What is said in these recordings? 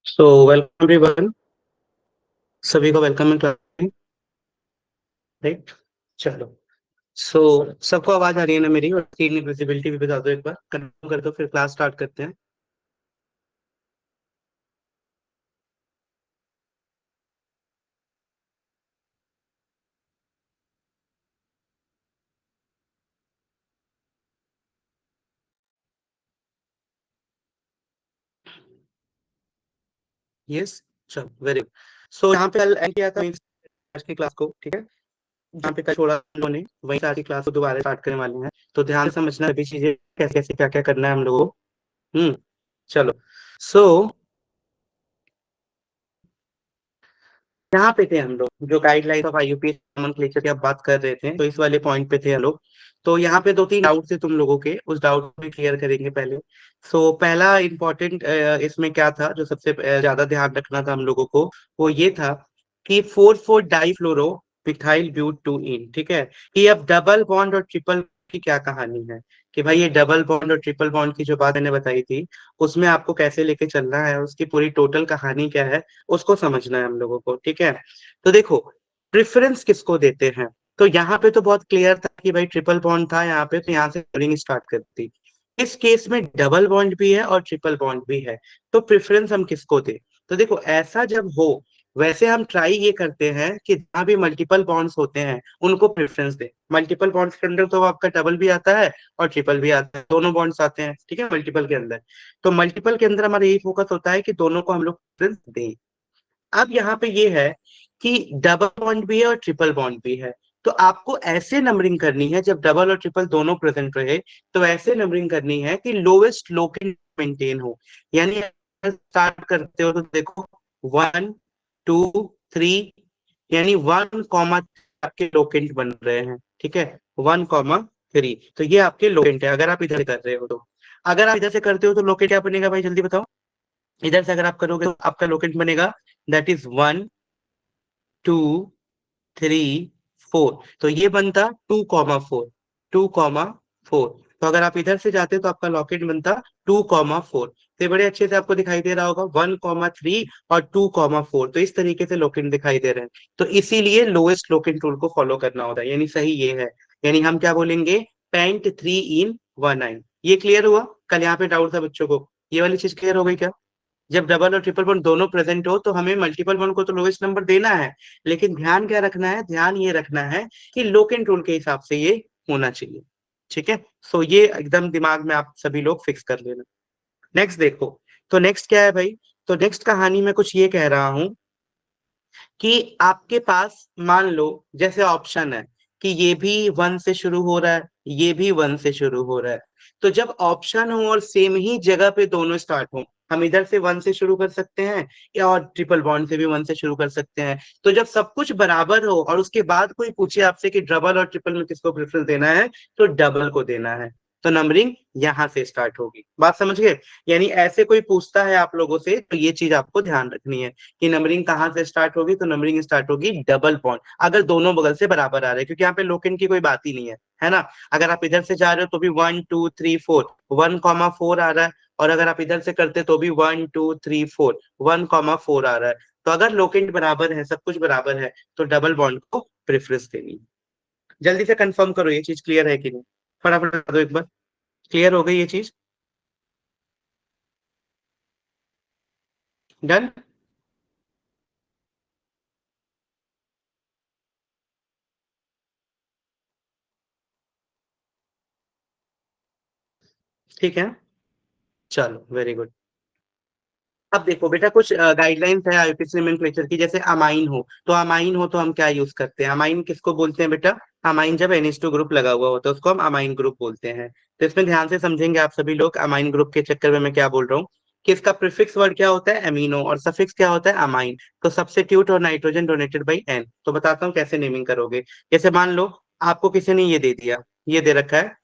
So welcome everyone, सभी को welcome in class. Right, चलो। सो सबको आवाज आ रही है ना मेरी? और स्क्रीन की विजिबिलिटी भी बता दो, एक बार कंफर्म कर दो, फिर क्लास स्टार्ट करते हैं। यस, चलो वेरी गुड। सो यहाँ पे कल एंड किया था आज की क्लास को, ठीक है? जहाँ पे कल छोड़ा हम लोगों ने, वहीं से आज की क्लास को दोबारा स्टार्ट करने वाले हैं। तो ध्यान से समझना सभी चीजें, कैसे कैसे क्या क्या करना है हम लोगों को। चलो। सो यहाँ पे थे हम लोग, जो गाइडलाइन ऑफ आईयूपीएस नोमेनक्लेचर की आप बात कर रहे थे, तो इस वाले पॉइंट पे थे हम लोग। तो यहाँ पे दो तीन डाउट थे तुम लोगों के, उस डाउट को क्लियर करेंगे पहले। सो पहला इम्पोर्टेंट इसमें क्या था, जो सबसे ज्यादा ध्यान रखना था हम लोगों को, वो ये था कि 4,4 डाइफ्लोरो मिथाइल ब्यूट 2 इन, ठीक है? कि अब डबल बॉन्ड और ट्रिपल की क्या कहानी है, कि भाई ये डबल बॉन्ड और ट्रिपल बॉन्ड की जो बात मैंने बताई थी, उसमें आपको कैसे लेके चलना है, उसकी पूरी टोटल कहानी क्या है, उसको समझना है हम लोगों को, ठीक है? तो देखो, प्रेफरेंस किसको देते हैं? तो यहाँ पे तो बहुत क्लियर था कि भाई ट्रिपल बॉन्ड था यहाँ पे, तो यहाँ से कलिंग स्टार्ट करती। इस केस में डबल बॉन्ड भी है और ट्रिपल बॉन्ड भी है, तो प्रेफरेंस हम किसको दे? तो देखो, ऐसा जब हो, वैसे हम ट्राई ये करते हैं कि जहाँ भी मल्टीपल बॉन्ड्स होते हैं उनको प्रेफरेंस दे। मल्टीपल बॉन्ड्स के अंदर तो आपका डबल भी आता है और ट्रिपल भी आता है, दोनों बॉन्ड्स आते हैं, ठीक है, मल्टीपल के अंदर। तो मल्टीपल के अंदर हमारा यही फोकस होता है कि दोनों को हम लोग प्रेफरेंस दें। अब यहाँ पे ये है कि डबल बॉन्ड भी है और ट्रिपल बॉन्ड भी है, तो आपको ऐसे नंबरिंग करनी है, जब डबल और ट्रिपल दोनों प्रेजेंट रहे, तो ऐसे नंबरिंग करनी है कि लोवेस्ट लोकेंट मेंटेन हो। यानी स्टार्ट करते हो तो देखो, 1 2 3, यानी 1 कॉमा आपके लोकेंट बन रहे हैं, ठीक है? 1 कॉमा 3, तो ये आपके लोकेंट है अगर आप इधर कर रहे हो तो। अगर आप इधर से करते हो तो लोकेंट क्या बनेगा भाई, जल्दी बताओ? इधर से अगर आप करोगे तो आपका लोकेंट बनेगा, दैट इज 1 2 3 4, तो ये बनता 2,4, 2,4। तो अगर आप इधर से जाते तो आपका लॉकेट बनता 2,4। तो ये बड़े अच्छे से आपको दिखाई दे रहा होगा, 1,3 और 2,4, तो इस तरीके से लोकेट दिखाई दे रहे हैं। तो इसीलिए लोएस्ट लोकेट रूल को फॉलो करना होता है, यानी सही ये है। यानी हम क्या बोलेंगे, पेंट 3 in 1 9। ये क्लियर हुआ? कल यहाँ पे डाउट था बच्चों को, ये वाली चीज क्लियर हो गई क्या? जब डबल और ट्रिपल बॉन्ड दोनों प्रेजेंट हो तो हमें मल्टीपल बॉन्ड को तो लोवेस्ट नंबर देना है, लेकिन ध्यान क्या रखना है, ध्यान ये रखना है कि लोकेंट रूल के हिसाब से ये होना चाहिए, ठीक है? सो ये एकदम दिमाग में आप सभी लोग फिक्स कर लेना। नेक्स्ट देखो, तो नेक्स्ट क्या है भाई? तो नेक्स्ट कहानी में कुछ ये कह रहा हूं कि आपके पास मान लो जैसे ऑप्शन है कि ये भी 1 से शुरू हो रहा है, ये भी 1 से शुरू हो रहा है। तो जब ऑप्शन हो और सेम ही जगह पे दोनों स्टार्ट हो, हम इधर से 1 से शुरू कर सकते हैं या और ट्रिपल बॉन्ड से भी 1 से शुरू कर सकते हैं। तो जब सब कुछ बराबर हो और उसके बाद कोई पूछे आपसे कि डबल और ट्रिपल में किसको प्रेफरेंस देना है, तो डबल को देना है। तो नंबरिंग यहां से स्टार्ट होगी, बात समझ गए? यानी ऐसे कोई पूछता है आप लोगों से तो ये चीज आपको ध्यान रखनी है कि नंबरिंग कहाँ से स्टार्ट होगी। तो नंबरिंग स्टार्ट होगी डबल बॉन्ड, अगर दोनों बगल से बराबर आ रहे हैं, क्योंकि यहाँ पे लोकेंट की कोई बात ही नहीं है ना? अगर आप इधर से जा रहे हो तो भी 1 2 3 4, 1,4 आ रहा है, और अगर आप इधर से करते तो भी 1 2 3 4, 1,4 आ रहा है। तो अगर लोकेंट बराबर है, सब कुछ बराबर है, तो डबल बॉन्ड को प्रेफरेंस देनी है। जल्दी से कंफर्म करो ये चीज क्लियर है कि नहीं, फटाफट बता दो एक बार, क्लियर हो गई ये चीज? डन? ठीक है, चलो वेरी गुड। अब देखो बेटा, कुछ गाइडलाइंस है आईयूपीएसी नोमेनक्लेचर की, जैसे अमाइन हो तो, अमाइन हो तो हम क्या यूज करते हैं? अमाइन किसको बोलते हैं बेटा? अमाइन जब NH2 ग्रुप लगा हुआ होता है उसको हम अमाइन ग्रुप बोलते हैं। तो इसमें ध्यान से समझेंगे आप सभी लोग, अमाइन ग्रुप के चक्कर में मैं क्या बोल रहा हूँ, कि इसका प्रीफिक्स वर्ड क्या होता है? एमिनो, और सफिक्स क्या होता है? अमाइन। तो सब्स्टिट्यूट और नाइट्रोजन डोनेटेड बाई एन। तो बताता हूँ कैसे नेमिंग करोगे। जैसे मान लो आपको किसी ने ये दे दिया, ये दे रखा है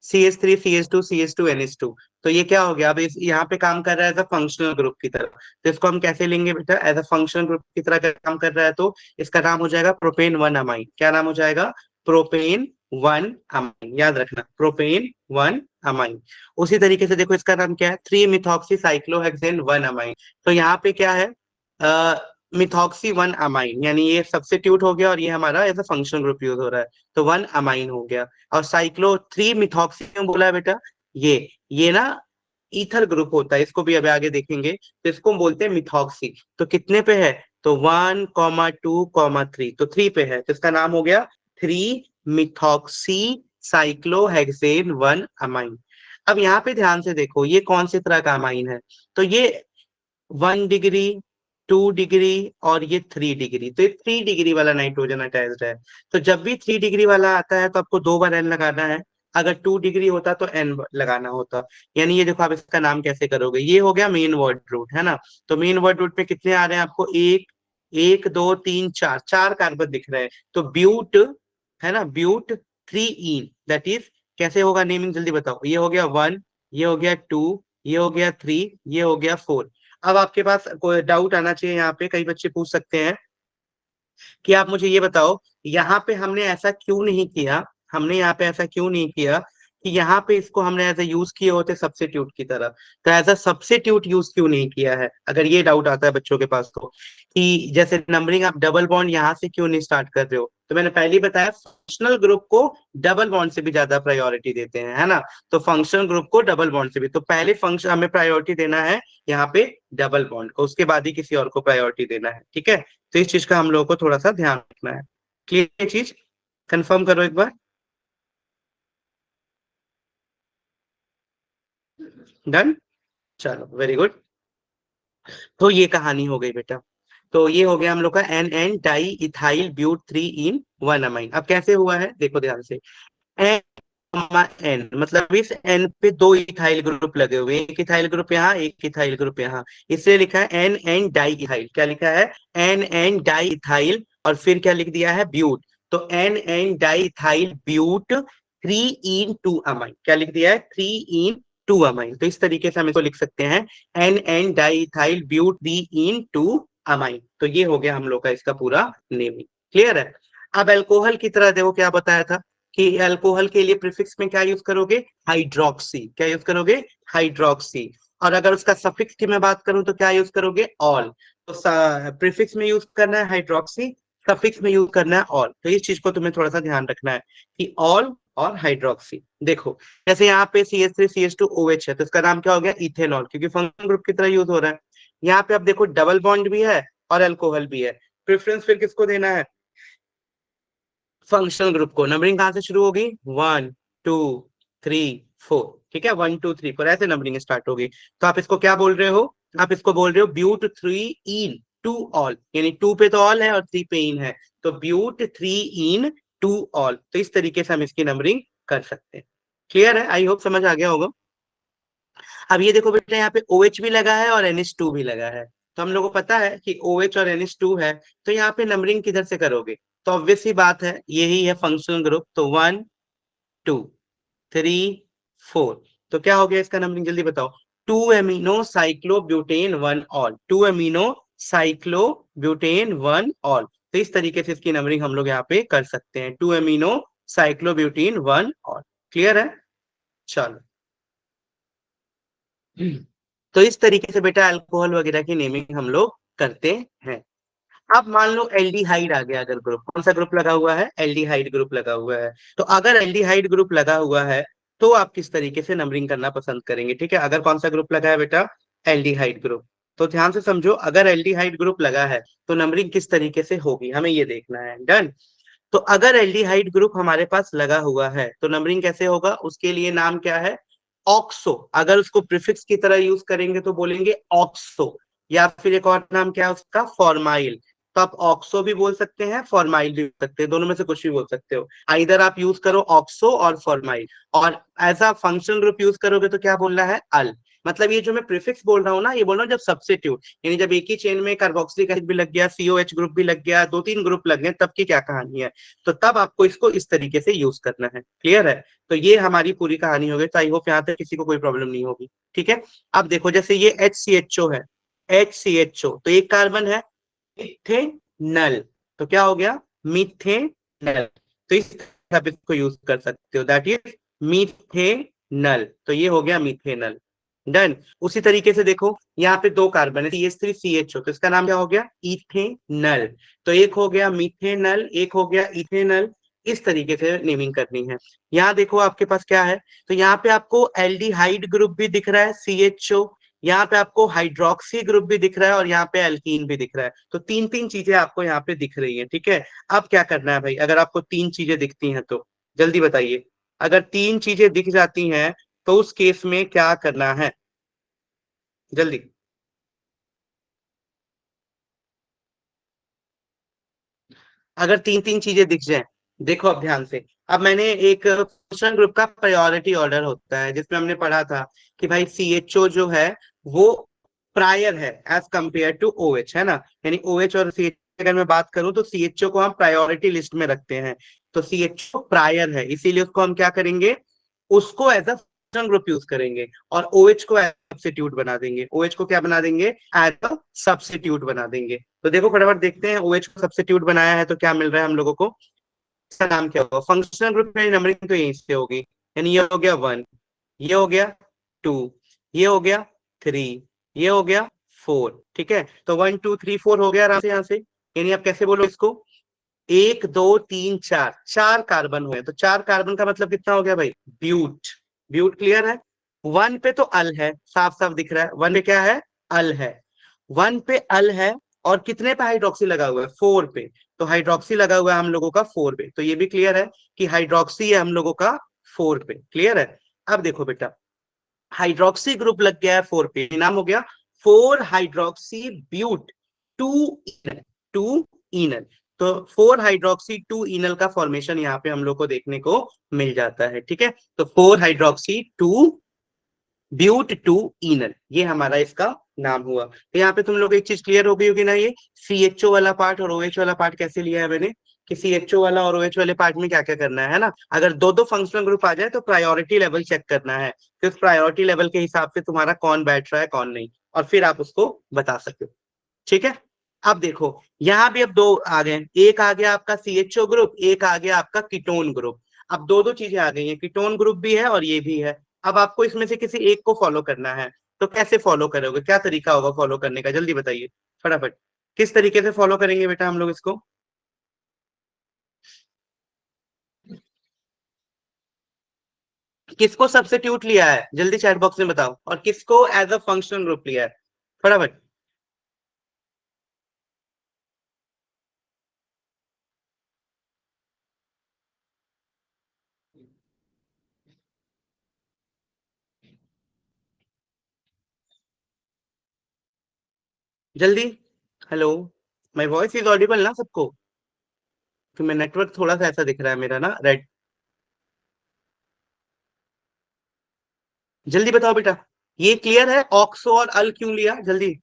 CH3 CH2 CH2 NH2, तो ये क्या हो गया? अब इस यहाँ पे काम कर रहा है एज अ फंक्शनल ग्रुप की तरह। तो इसको हम कैसे लेंगे बेटा? एज अ फंक्शनल ग्रुप की तरह अगर काम कर रहा है तो इसका नाम हो जाएगा प्रोपेन 1 अमाइन। क्या नाम हो जाएगा? प्रोपेन 1 अमाइन, याद रखना, प्रोपेन 1 अमाइन। उसी तरीके से देखो इसका नाम क्या है, 3-मिथॉक्सी-साइक्लोहेक्सेन 1 अमाइन। तो यहाँ पे क्या है, मिथॉक्सी 1 अमाइन, यानी ये सब्स्टिट्यूट हो गया और ये हमारा as a functional group use हो रहा है, तो 1 अमाइन हो गया। और साइक्लो 3-मिथॉक्सी क्यों बोला है बेटा, ये ना ईथर ग्रुप होता है, इसको भी अभी आगे देखेंगे, तो इसको हम बोलते हैं मिथॉक्सी। तो कितने पे है, तो 1, 2, 3, तो 3 पे है, तो इसका नाम हो गया 3-मिथॉक्सी-साइक्लोहेक्सेन 1 अमाइन। अब यहाँ पे ध्यान से देखो ये कौन से तरह का अमाइन है, तो ये 1 डिग्री, 2 डिग्री और ये 3 डिग्री, तो ये 3 डिग्री वाला नाइट्रोजन अटैच्ड है। तो जब भी 3 डिग्री वाला आता है तो आपको 2 बार एन लगाना है, अगर 2 डिग्री होता तो एन लगाना होता। यानी ये देखो आप इसका नाम कैसे करोगे, ये हो गया मेन वर्ड रूट है ना। तो मेन वर्ड रूट में कितने आ रहे हैं आपको, एक, 1, 2, 3, 4, 4 कार्बन दिख रहे हैं, तो ब्यूट है ना, ब्यूट 3 इन, दैट इज कैसे होगा नेमिंग जल्दी बताओ, ये हो गया 1, ये हो गया 2, ये हो गया 3, ये हो गया 4। अब आपके पास कोई डाउट आना चाहिए, यहाँ पे कई बच्चे पूछ सकते हैं कि आप मुझे ये बताओ, यहाँ पे हमने ऐसा क्यों नहीं किया, हमने यहाँ पे ऐसा क्यों नहीं किया कि यहाँ पे इसको हमने एज ए यूज किए होते सब्स्टिट्यूट की तरह, तो एज अ सब्स्टिट्यूट यूज क्यों नहीं किया है, अगर ये डाउट आता है बच्चों के पास तो, कि जैसे नंबरिंग आप डबल बॉन्ड यहाँ से क्यों नहीं स्टार्ट कर रहे हो, तो मैंने पहले ही बताया फंक्शनल ग्रुप को डबल बॉन्ड से भी ज्यादा प्रायोरिटी देते हैं, है ना। तो फंक्शनल ग्रुप को डबल बॉन्ड से भी, तो पहले फंक्शन हमें प्रायोरिटी देना है यहाँ पे डबल बॉन्ड को, उसके बाद ही किसी और को प्रायोरिटी देना है, ठीक है। तो इस चीज का हम लोगों को थोड़ा सा ध्यान रखना है। क्लियर ये चीज, कंफर्म करो एक बार। डन, चलो वेरी गुड। तो ये कहानी हो गई बेटा, तो ये हो गया हम लोग का N N di ethyl but 3 en 1 amine. अब कैसे हुआ है देखो ध्यान से, एन एन मतलब इस एन पे 2 इथाइल ग्रुप लगे हुए, एक इथाइल ग्रुप यहाँ, एक इथाइल ग्रुप यहाँ, इसलिए लिखा है एन एन डाई इथाइल, क्या लिखा है, एन एन डाई इथाइल, और फिर क्या लिख दिया है, ब्यूट। तो N N di ethyl but 3 en 2 amine, क्या लिख दिया है, 3 इन 2 अमाइन। तो इस तरीके से हम इसको लिख सकते हैं, N N di ethyl but 3 en 2 amine. तो ये हो गया हम लोग का इसका पूरा नेमिंग, क्लियर है। अब अल्कोहल की तरह देखो क्या बताया था, कि अल्कोहल के लिए प्रीफिक्स में क्या यूज करोगे, हाइड्रोक्सी, क्या यूज करोगे, हाइड्रोक्सी। और अगर उसका सफिक्स की मैं बात करूं तो क्या यूज करोगे, ऑल। तो प्रीफिक्स में यूज करना है हाइड्रोक्सी, सफिक्स में यूज करना है ऑल। तो इस चीज को तुम्हें थोड़ा सा ध्यान रखना है कि ऑल और हाइड्रोक्सी। देखो जैसे यहाँ पे CH3CH2OH है, तो इसका नाम क्या हो गया, इथेनॉल, क्योंकि फंक्शनल ग्रुप की तरह यूज हो रहा है। यहाँ पे आप देखो डबल बॉन्ड भी है और अल्कोहल भी है, प्रेफरेंस फिर किसको देना है, फंक्शनल ग्रुप को। नंबरिंग कहां से शुरू होगी, 1, 2, 3, 4, ठीक है, 1, 2, 3, 4 ऐसे नंबरिंग स्टार्ट होगी। तो आप इसको क्या बोल रहे हो, आप इसको बोल रहे हो ब्यूट 3 इन 2 ऑल, यानी 2 पे तो ऑल है और 3 पे इन है, तो ब्यूट 3 इन 2 ऑल। तो इस तरीके से हम इसकी नंबरिंग कर सकते हैं। क्लियर है, आई होप समझ आ गया होगा। अब ये देखो बेटा यहाँ पे OH भी लगा है और NH2 भी लगा है, तो हम लोग को पता है कि OH और NH2 है, तो यहाँ पे नंबरिंग किधर से करोगे, तो ऑब्वियस सी बात है यही है फंक्शनल ग्रुप, तो 1, 2, 3, 4। तो क्या हो गया इसका नंबरिंग जल्दी बताओ, 2 amino cyclobutane 1 all, 2 amino cyclobutane 1 all. तो इस तरीके से इसकी नंबरिंग हम लोग यहाँ पे कर सकते हैं, 2 अमीनो साइक्लोब्यूटेन 1 ऑल। क्लियर है, चलो। तो इस तरीके से बेटा अल्कोहल वगैरह की नेमिंग हम लोग करते हैं। अब मान लो एल्डिहाइड आ गया, अगर ग्रुप, कौन सा ग्रुप लगा हुआ है, एल्डिहाइड ग्रुप लगा हुआ है। तो अगर एल्डिहाइड ग्रुप लगा हुआ है तो आप किस तरीके से नंबरिंग करना पसंद करेंगे, ठीक है। अगर कौन सा ग्रुप लगा है बेटा, एल्डिहाइड ग्रुप, तो ध्यान से समझो, अगर एल्डिहाइड ग्रुप लगा है तो नंबरिंग किस तरीके से होगी हमें ये देखना है, डन। तो अगर एल्डिहाइड ग्रुप हमारे पास लगा हुआ है तो नंबरिंग कैसे होगा, उसके लिए नाम क्या है, ऑक्सो। अगर उसको प्रीफिक्स की तरह यूज करेंगे तो बोलेंगे ऑक्सो, या फिर एक और नाम क्या है उसका, फॉर्माइल। तो आप ऑक्सो भी बोल सकते हैं, फॉर्माइल भी बोल सकते हैं, दोनों में से कुछ भी बोल सकते हो। इधर आप यूज करो ऑक्सो और फॉर्माइल, और as a functional group use करोगे तो क्या बोलना है, अल। मतलब ये जो मैं प्रीफिक्स बोल रहा हूँ ना, ये बोल रहा हूँ जब सब्स्टिट्यूट, यानी जब एक ही चेन में कार्बोक्सिलिक एसिड भी लग गया, COH ग्रुप भी लग गया, 2-3 ग्रुप लग गए, तब की क्या कहानी है। तो तब आपको इसको इस तरीके से यूज करना है, क्लियर है। तो ये हमारी पूरी कहानी हो गई, तो आई होप यहाँ तक किसी को कोई प्रॉब्लम नहीं होगी, ठीक है। अब देखो जैसे ये HCHO है, HCHO तो एक कार्बन है, मिथेनल, तो क्या हो गया, मिथेनल। तो इस तरह आप इसको यूज कर सकते हो, दैट इज मिथेनल, नल, तो ये हो गया मीथेनल। डन। उसी तरीके से देखो, यहाँ पे दो कार्बन है, CH3CHO, तो इसका नाम क्या हो गया, इथेनल। तो एक हो गया मीथेनल, एक हो गया इथेनल। इस तरीके से नेमिंग करनी है। यहाँ देखो आपके पास क्या है, तो यहाँ पे आपको एल्डिहाइड ग्रुप भी दिख रहा है, CHO। यहाँ पे आपको हाइड्रोक्सी ग्रुप भी दिख रहा है, और यहाँ पे एल्कीन भी दिख रहा है। तो तीन तीन चीजें आपको यहाँ पे दिख रही है, ठीक है। अब क्या करना है भाई, अगर आपको तीन चीजें दिखती हैं तो जल्दी बताइए। अगर तीन चीजें दिख जाती हैं तो उस केस में क्या करना है, जल्दी। अगर तीन तीन चीजें दिख जाए, देखो अब ध्यान से। अब मैंने एक फंक्शनल ग्रुप का प्रायोरिटी ऑर्डर होता है, जिसमें हमने पढ़ा था कि भाई CHO जो है वो प्रायर है एज कंपेयर टू OH, है ना। यानी OH और CH अगर मैं बात करूं तो CHO को हम प्रायोरिटी लिस्ट में रखते हैं। तो CHO प्रायर है, इसीलिए उसको हम क्या करेंगे, उसको as a functional group use करेंगे, और OH को एज सब्स्टिट्यूट बना देंगे। OH को क्या बना देंगे, एज अ सब्स्टिट्यूट बना देंगे। तो देखो फटाफट देखते हैं, OH को सब्स्टिट्यूट बनाया है तो क्या मिल रहा है हम लोगों को। इसका नाम क्या होगा, फंक्शनल ग्रुप में नंबरिंग तो यहीं से होगी। यानी ये हो गया 1, ये हो गया 2, ये हो गया 3, ये हो गया 4, ठीक है। तो 1 2 3 4 हो गया आराम से यहाँ से। यानी आप कैसे बोलो इसको, 1 2 3 4, चार कार्बन हुए, तो चार कार्बन का मतलब कितना हो गया भाई, ब्यूट। ब्यूट क्लियर है। वन पे तो अल है, साफ साफ दिख रहा है, वन पे क्या है, अल है। वन पे अल है, और कितने पे हाइड्रोक्सी लगा हुआ है, 4 पे। तो हाइड्रोक्सी लगा हुआ है हम लोगों का 4 पे, तो ये भी क्लियर है कि हाइड्रोक्सी है हम लोगों का 4 पे, क्लियर है। अब देखो बेटा, हाइड्रोक्सी ग्रुप लग गया है 4 पे, नाम हो गया 4 हाइड्रोक्सी ब्यूट 2 इनल, 2 इनल। तो 4 हाइड्रोक्सी 2 इनल का फॉर्मेशन यहाँ पे हम लोग को देखने को मिल जाता है, ठीक है। तो 4 हाइड्रोक्सी 2 ब्यूट 2 इनल, ये हमारा इसका नाम हुआ। तो यहाँ पे तुम लोग एक चीज क्लियर हो गई होगी ना, ये CHO वाला पार्ट और OH वाला पार्ट कैसे लिया है मैंने, कि CHO वाला और OH वाले पार्ट में क्या क्या करना है ना। अगर दो दो फंक्शनल ग्रुप आ जाए तो प्रायोरिटी लेवल चेक करना है, कि उस प्रायोरिटी लेवल के हिसाब से तुम्हारा कौन बैठ रहा है कौन नहीं, और फिर आप उसको बता सकते हो, ठीक है। अब देखो, यहाँ भी अब दो आ गए, एक आ गया आपका CHO ग्रुप, एक आ गया आपका कीटोन ग्रुप। अब दो दो चीजें आ गई हैं, कीटोन ग्रुप भी है और ये भी है। अब आपको इसमें से किसी एक को फॉलो करना है, तो कैसे फॉलो करोगे, क्या तरीका होगा फॉलो करने का, जल्दी बताइए फटाफट। किस तरीके से फॉलो करेंगे बेटा हम लोग इसको। किसको सब्स्टिट्यूट लिया है, जल्दी चैट बॉक्स में बताओ, और किसको एज अ फंक्शनल ग्रुप लिया है, फटाफट। जल्दी। Hello, my voice is Audible ना सबको, कि मैं नेटवर्क थोड़ा सा ऐसा दिख रहा है मेरा ना, रेड। जल्दी बताओ बेटा, ये क्लियर है ऑक्सो और अल क्यों लिया, जल्दी।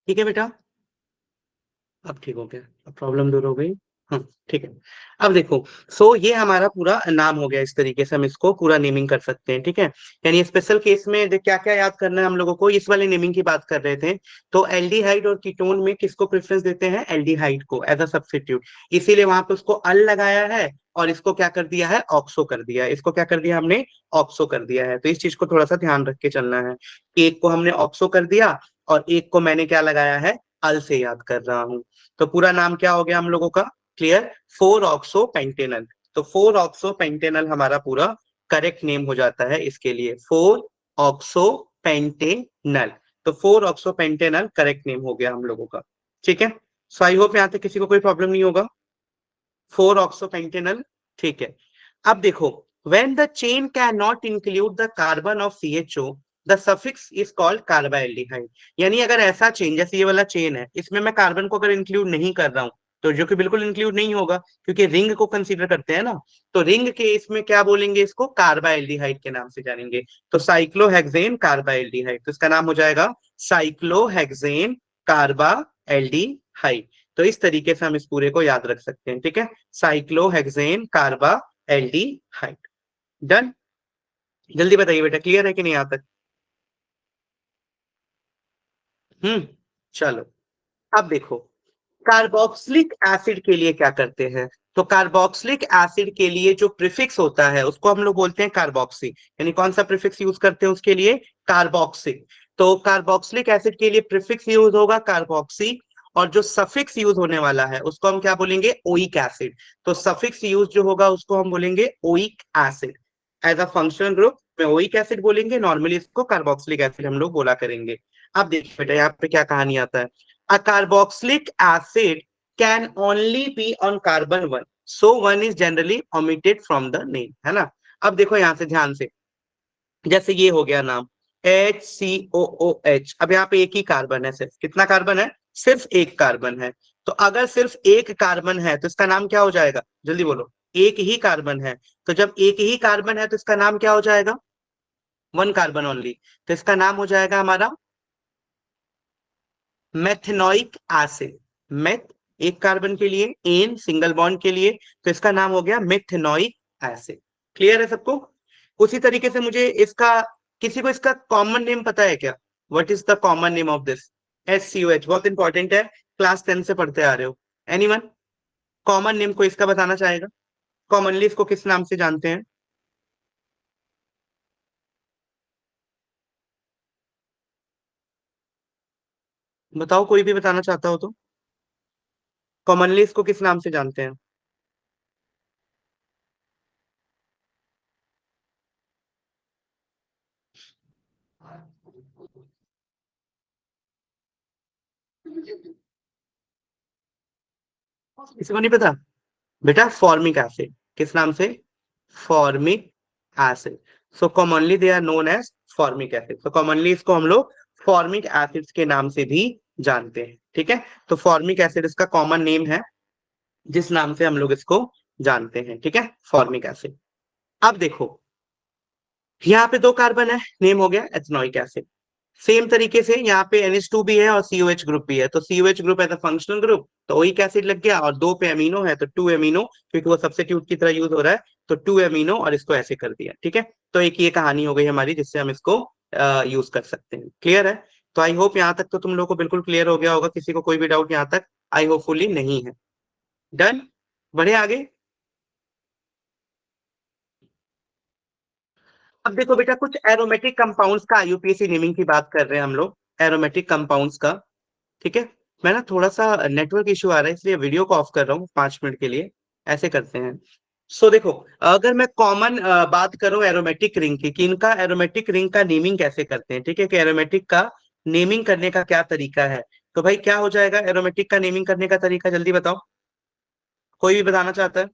ठीक है बेटा, अब ठीक हो गया, अब प्रॉब्लम दूर हो गई। हाँ, ठीक है। अब देखो, सो ये हमारा पूरा नाम हो गया, इस तरीके से हम इसको पूरा नेमिंग कर सकते हैं, ठीक है। यानी स्पेशल केस में क्या क्या याद करना है हम लोगों को, इस वाले नेमिंग की बात कर रहे थे। तो एल्डिहाइड और कीटोन में किसको प्रेफरेंस देते हैं, एल्डिहाइड को एज अ सब्स्टिट्यूट, इसीलिए वहां पे उसको अल लगाया है, और इसको क्या कर दिया है, ऑक्सो कर दिया है। इसको क्या कर दिया हमने, ऑक्सो कर दिया है। तो इस चीज को थोड़ा सा ध्यान रख के चलना है, एक को हमने ऑक्सो कर दिया, और एक को मैंने क्या लगाया है, अल से याद कर रहा हूं। तो पूरा नाम क्या हो गया हम लोगों का, क्लियर, फोर ऑक्सो पेंटेनल। तो फोर ऑक्सो पेंटेनल हमारा पूरा करेक्ट नेम हो जाता है इसके लिए, फोर ऑक्सो पेंटेनल। तो four oxo Pantanal correct name हो गया हम लोगों का, ठीक है। सो आई होप यहाँ तक किसी को कोई प्रॉब्लम नहीं होगा, फोर ऑक्सो पेंटेनल, ठीक है। अब देखो, when the chain cannot include the carbon of CHO, the suffix is called कार्बाइल्डिहाइड। यानी अगर ऐसा चेन, जैसे ये वाला चेन है, इसमें मैं कार्बन को अगर इंक्लूड नहीं कर रहा हूं, तो जो कि बिल्कुल इंक्लूड नहीं होगा, क्योंकि रिंग को कंसीडर करते हैं ना, तो रिंग के इसमें क्या बोलेंगे, इसको कार्बाइल्डिहाइड के नाम से जानेंगे। तो साइक्लोहेक्सेन कार्बाइल्डिहाइड, तो इसका नाम हो जाएगा साइक्लोहेक्सेन कार्बाइल्डिहाइड। तो इस तरीके से हम इस पूरे को याद रख सकते हैं, ठीक है, साइक्लोहेक्सेन कार्बाइल्डिहाइड। डन। जल्दी बताइए बेटा, क्लियर है कि नहीं यहाँ तक। चलो, अब देखो, कार्बोक्सिलिक एसिड के लिए क्या करते हैं। तो कार्बोक्सिलिक एसिड के लिए जो प्रीफिक्स होता है उसको हम लोग बोलते हैं कार्बोक्सी। यानी कौन सा प्रीफिक्स यूज करते हैं उसके लिए, कार्बोक्सी। तो कार्बोक्सिलिक एसिड के लिए प्रीफिक्स यूज होगा कार्बोक्सी, और जो सफिक्स यूज होने वाला है उसको हम क्या बोलेंगे, ओइक एसिड। तो सफिक्स यूज जो होगा उसको हम बोलेंगे oic acid. As a functional group में ओइक एसिड बोलेंगे, नॉर्मली इसको कार्बोक्सिलिक एसिड हम लोग बोला करेंगे। अब देखिए बेटा, यहाँ पे क्या कहानी आता है, a carboxylic acid can only be on carbon one, so one is generally omitted from the name, है ना। अब देखो यहां से ध्यान से, जैसे ये हो गया नाम HCOOH, अब यहाँ पे एक ही कार्बन है, सिर्फ कितना कार्बन है, सिर्फ एक कार्बन है। तो अगर सिर्फ एक कार्बन है तो इसका नाम क्या हो जाएगा, जल्दी बोलो, एक ही कार्बन है। तो जब एक ही कार्बन है तो इसका नाम क्या हो जाएगा, वन कार्बन ओनली। तो इसका नाम हो जाएगा हमारा मेथनोइक एसिड। मेथ एक कार्बन के लिए, एन सिंगल बॉन्ड के लिए, तो इसका नाम हो गया मेथनोइक एसिड। क्लियर है सबको। उसी तरीके से मुझे इसका, किसी को इसका कॉमन नेम पता है क्या, what is the common name of this, SCOH, बहुत इंपॉर्टेंट है, क्लास 10 से पढ़ते आ रहे हो। एनीवन कॉमन नेम को इसका बताना चाहेगा, कॉमनली इसको किस नाम से जानते हैं, बताओ, कोई भी बताना चाहता हो तो, कॉमनली इसको किस नाम से जानते हैं। इसको नहीं पता बेटा, फॉर्मिक एसिड, किस नाम से, formic acid. So commonly they are known as formic acid. तो कॉमनली इसको हम लोग फॉर्मिक एसिड्स के नाम से भी जानते हैं, ठीक है। तो फॉर्मिक एसिड इसका कॉमन नेम है, जिस नाम से हम लोग इसको जानते हैं, ठीक है, फॉर्मिक एसिड। अब देखो, यहाँ पे दो कार्बन है, नेम हो गया एथनोइक एसिड। सेम तरीके से यहाँ पे NH2 भी है और COH ग्रुप भी है, तो COH group as a functional group, तो ओइक एसिड लग गया, और दो पे अमीनो है तो टू एमिनो, क्योंकि वो सब्स्टिट्यूट की तरह यूज हो रहा है, तो टू एमिनो, और इसको ऐसे कर दिया, ठीक है। तो एक ये कहानी हो गई हमारी, जिससे हम इसको यूज कर सकते हैं। क्लियर है। तो आई होप यहाँ तक तो तुम लोग को बिल्कुल क्लियर हो गया होगा, किसी को कोई भी डाउट यहाँ तक आई होपफुली नहीं है। डन। बढ़े आगे। अब देखो बेटा, कुछ एरोमेटिक कंपाउंड्स का IUPAC नेमिंग की बात कर रहे हैं हम लोग, एरोमेटिक कंपाउंड्स का, ठीक है। मैं ना थोड़ा सा नेटवर्क इशू आ रहा है, इसलिए वीडियो को ऑफ कर रहा हूँ 5 मिनट के लिए, ऐसे करते हैं। सो देखो, अगर मैं कॉमन बात करूं एरोमेटिक रिंग की, कि इनका एरोमेटिक रिंग का नेमिंग कैसे करते हैं, ठीक है, कि एरोमेटिक का नेमिंग करने का क्या तरीका है। तो भाई क्या हो जाएगा एरोमेटिक का नेमिंग करने का तरीका, जल्दी बताओ, कोई भी बताना चाहता है।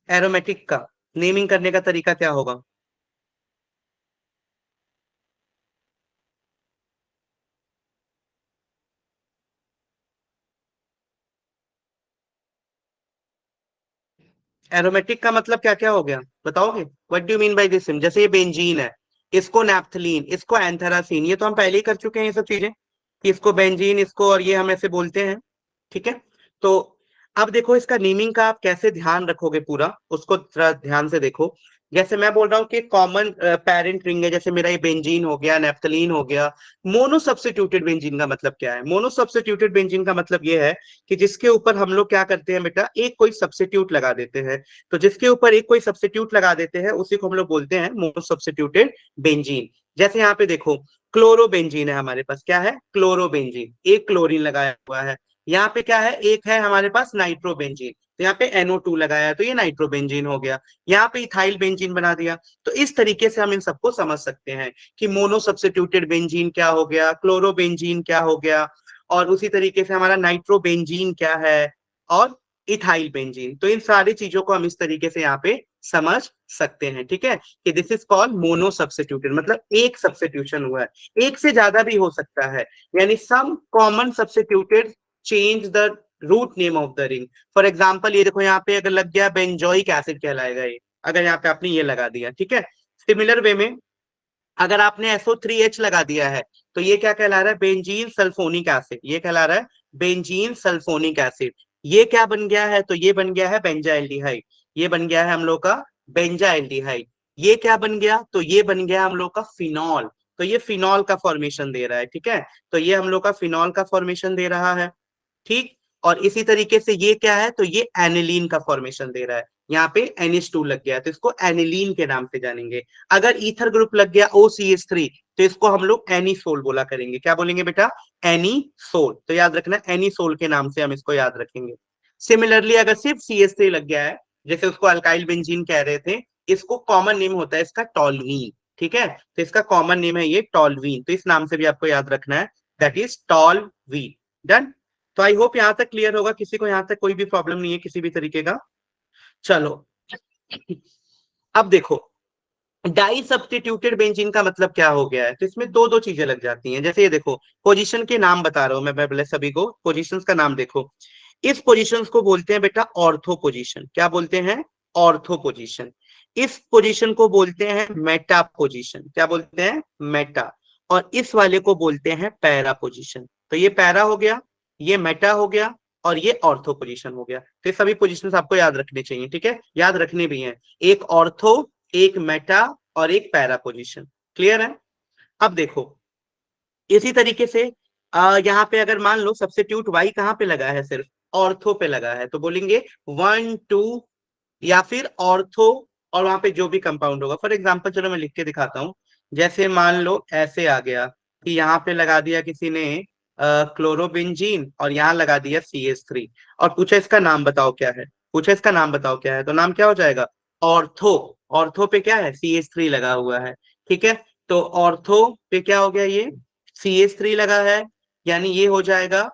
एरोमेटिक का नेमिंग करने का तरीका क्या होगा। एरोमेटिक का मतलब क्या क्या हो गया, बताओगे, what do you mean by this, जैसे ये बेंजीन है, इसको नैप्थलीन, इसको एंथरासीन, ये तो हम पहले ही कर चुके हैं ये सब चीजें, कि इसको बेंजीन, इसको, और ये हम ऐसे बोलते हैं। ठीक है, तो अब देखो इसका नेमिंग का आप कैसे ध्यान रखोगे पूरा, उसको थोड़ा ध्यान से देखो। जैसे मैं बोल रहा हूँ कि कॉमन पेरेंट रिंग है, जैसे मेरा ये बेंजीन हो गया, नेप्थलीन हो गया। मोनो सब्स्टिट्यूटेड बेंजीन का मतलब क्या है? मोनो सब्स्टिट्यूटेड बेंजीन का मतलब ये है कि जिसके ऊपर हम लोग क्या करते हैं बेटा, एक कोई सब्स्टिट्यूट लगा देते हैं। तो जिसके ऊपर एक कोई सब्स्टिट्यूट लगा देते हैं उसी को हम लोग बोलते हैं मोनो सब्स्टिट्यूटेड बेंजीन। जैसे यहाँ पे देखो, क्लोरोबेंजीन है हमारे पास, क्या है? क्लोरोबेंजीन, एक क्लोरीन लगाया हुआ है। यहाँ पे क्या है? एक है हमारे पास नाइट्रोबेंजीन, तो यहाँ पे NO2 लगाया है, तो ये नाइट्रोबेंजीन हो गया। यहाँ पे इथाइल बेंजीन बना दिया। तो इस तरीके से हम इन सबको समझ सकते हैं कि मोनो सब्स्टिट्यूटेड बेंजीन क्या हो गया, क्लोरोबेंजीन क्या हो गया, और उसी तरीके से हमारा नाइट्रोबेंजीन क्या है, और इथाइल बेंजीन। तो इन सारी चीजों को हम इस तरीके से यहाँ पे समझ सकते हैं। ठीक है, कि this is called mono substituted, मतलब एक सब्स्टिट्यूशन हुआ है। एक से ज्यादा भी हो सकता है, यानी some common substituted change the root name of the ring. For example ये देखो, यहाँ पे अगर लग गया बेंजोइक एसिड कहलाएगा ये, अगर यहाँ पे आपने ये लगा दिया। ठीक है, सिमिलर वे में अगर आपने SO3H लगा दिया है तो ये क्या कहला रहा है? बेंजीन सल्फोनिक एसिड, ये कहला रहा है बेंजीन सल्फोनिक एसिड। ये क्या बन गया है? तो ये बन गया है बेंजाइल्डिहाइड, ये बन गया है हम लोग का बेंजाइल्डिहाइड। ये क्या बन गया? तो ये बन गया हम लोग का फिनॉल, तो ये फिनॉल का फॉर्मेशन दे रहा है। ठीक है, तो ये हम लोग का फिनॉल का फॉर्मेशन दे रहा है। ठीक, और इसी तरीके से ये क्या है? तो ये एनिलीन का फॉर्मेशन दे रहा है। यहाँ पे NH2 लग गया तो इसको एनिलीन के नाम से जानेंगे। अगर ईथर ग्रुप लग गया OCH3 तो इसको हम लोग एनीसोल बोला करेंगे। क्या बोलेंगे बेटा? एनीसोल। तो याद रखना, एनीसोल के नाम से हम इसको याद रखेंगे। सिमिलरली अगर सिर्फ CH3 लग गया है, जैसे उसको अल्काइल बेंजीन कह रहे थे, इसको कॉमन नेम होता है इसका टॉलवीन। ठीक है, तो इसका कॉमन नेम है ये टॉलवीन, तो इस नाम से भी आपको याद रखना है, दैट इज टॉलवीन। डन। तो आई होप यहां तक क्लियर होगा, किसी को यहां तक कोई भी प्रॉब्लम नहीं है किसी भी तरीके का? चलो, अब देखो डाई सब्स्टिट्यूटेड बेंजीन का मतलब क्या हो गया है। तो इसमें दो दो चीजें लग जाती हैं। जैसे ये देखो, पोजीशन के नाम बता रहा हूं मैं पहले सभी को, पोजीशंस का नाम देखो। इस पोजीशंस को बोलते हैं बेटा ऑर्थो पोजीशन। क्या बोलते हैं? Ortho position. इस पोजीशन को बोलते हैं मेटा पोजीशन। क्या बोलते हैं? मेटा। और इस वाले को बोलते हैं पैरा पोजीशन। तो ये पैरा हो गया, ये मेटा हो गया, और ये ऑर्थो पोजीशन हो गया। तो ये सभी पोजीशंस आपको याद रखने चाहिए। ठीक है, याद रखने भी हैं, एक ऑर्थो, एक मेटा, और एक पैरा पोजीशन। क्लियर है? अब देखो इसी तरीके से यहाँ पे अगर मान लो सब्स्टिट्यूट वाई कहाँ पे लगा है? सिर्फ ऑर्थो पे लगा है, तो बोलेंगे 1 2, या फिर ऑर्थो, और वहां पे जो भी कंपाउंड होगा। फॉर एग्जाम्पल चलो मैं लिख के दिखाता हूँ। जैसे मान लो ऐसे आ गया कि यहाँ पे लगा दिया किसी ने क्लोरोबेंजीन, और यहाँ लगा दिया CH3, और पूछा इसका नाम बताओ क्या है। पूछा इसका नाम बताओ क्या है, तो नाम क्या हो जाएगा? ऑर्थो। ऑर्थो पे क्या है? CH3 लगा हुआ है। ठीक है, तो ऑर्थो पे क्या हो गया? ये CH3 लगा है, यानी ये हो जाएगा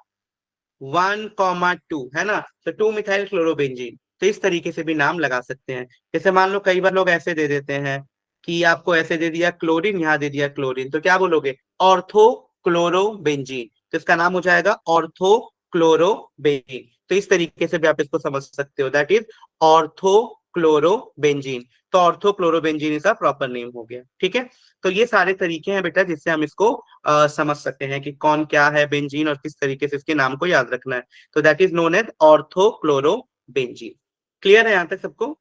1,2, है ना? तो 2 मिथाइल क्लोरोबेंजीन। तो इस तरीके से भी नाम लगा सकते हैं। जैसे मान लो कई बार लोग ऐसे दे देते हैं कि आपको ऐसे दे दिया क्लोरीन, यहाँ दे दिया क्लोरीन, तो क्या बोलोगे? Ortho chlorobenzene. तो इसका नाम हो जाएगा ऑर्थो क्लोरोबेंजीन। तो इस तरीके से भी आप इसको समझ सकते हो, दैट इज ऑर्थो क्लोरोबेंजीन। तो ऑर्थो क्लोरोबेंजीन इसका प्रॉपर नेम हो गया। ठीक है, तो ये सारे तरीके हैं बेटा जिससे हम इसको समझ सकते हैं कि कौन क्या है बेंजीन, और किस तरीके से इसके नाम को याद रखना है। तो that is known as orthochlorobenzene. Clear है यहां तक सबको?